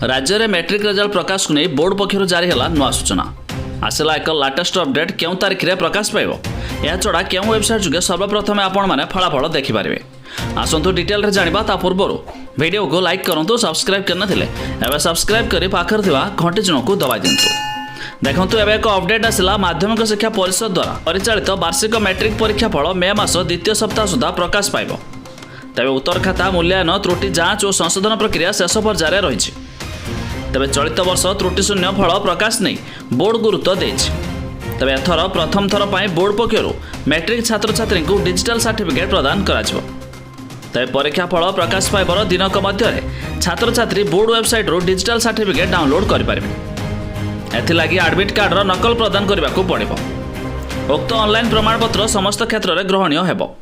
राज्य में matric result प्रकाश को नहीं बोर्ड पक्षर जारी है नुआ सूचना आसला एक लाटेस्ट अपडेट क्यों तारीख में प्रकाश पाइब यह छड़ा क्यों वेबसाइट जुगे सर्वप्रथम आपण मैंने फलाफल देखिपारे। आसतु डिटेल रे जानिबा ता पूर्व वीडियो को लाइक करंतु सब्सक्राइब करना थिले एबे सब्सक्राइब करी पाखर थिबा घंटी चिन्ह को दबाई दिंतु। देखंतु एबे एक अपडेट आसला माध्यमिक शिक्षा परिषद द्वारा परिचालित वार्षिक मैट्रिक परीक्षा फल मे मास द्वितीय सप्ताह सुधा प्रकाश पाइब। तेबे उत्तर खाता मूल्यांकन त्रुटि जांच और संशोधन प्रक्रिया शेष पर्यायर रही। तेबे चलित वर्ष त्रुटि शून्य फल प्रकाश नहीं बोर्ड गुरुत्व देछि। तेबे एथर प्रथम थर पर बोर्ड पक्षर मैट्रिक छात्र छात्री को डिजिटल सर्टिफिकेट प्रदान कराजिबो। तेबे परीक्षा फल प्रकाश पाइबर दिनक मध्य छात्र छात्री बोर्ड वेबसाइट रो डिजिटल सर्टिफिकेट डाउनलोड करें। एथिलागि एडमिट कार्डर नकल प्रदान करने पड़ो। उक्त ऑनलाइन प्रमाणपत्र समस्त क्षेत्र में ग्रहणीय हेबो।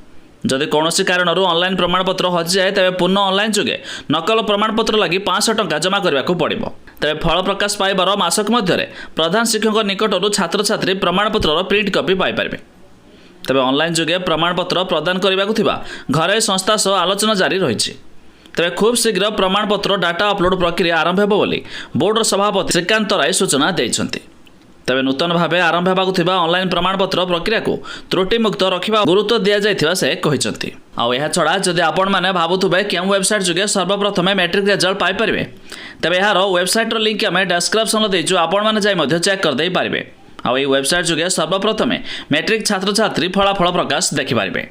जदि कौन कारण ऑनलाइन प्रमाणपत्र हजि जाए तेज पुनः ऑनलाइन जुगे नकल प्रमाणपत्र लगी 500 टंका जमा करने पड़ो। तेज फल प्रकाश पाइबार मासक मध्य प्रधान शिक्षक निकटर छात्र छात्री प्रमाणपत्र प्रिंट कॉपी पाइपर। तेज ऑनलाइन जुगे प्रमाणपत्र प्रदान करने घरे संस्था सह आलोचना जारी रही। तेज खूब शीघ्र प्रमाणपत्र डाटा अपलोड प्रक्रिया आरंभ होब बोली बोर्डर सभापति श्रीकांत राय सूचना देइछन्ति। तेज नूतन भाव आरंभ होगा ऑनलाइन प्रमाणपत्र प्रक्रिया को त्रुटिमुक्त रखा गुरुत्व दि जाइथिबा से कहिसन्ति। आउ यह छड़ा जदि आपण माने भाबुथुबे केउ वेबसाइट जुगे सर्वप्रथम मैट्रिक रिजल्ट पाई परिबे तेबे यार वेबसाइट रो लिंक आमे डिस्क्रिप्शन देइछु आपण माने जाई मध्ये चेक कर देई पारिबे। आउ ए वेबसाइट जुगे सर्वप्रथम मैट्रिक छात्र छात्री फलाफल प्रकाश देखि पारिबे।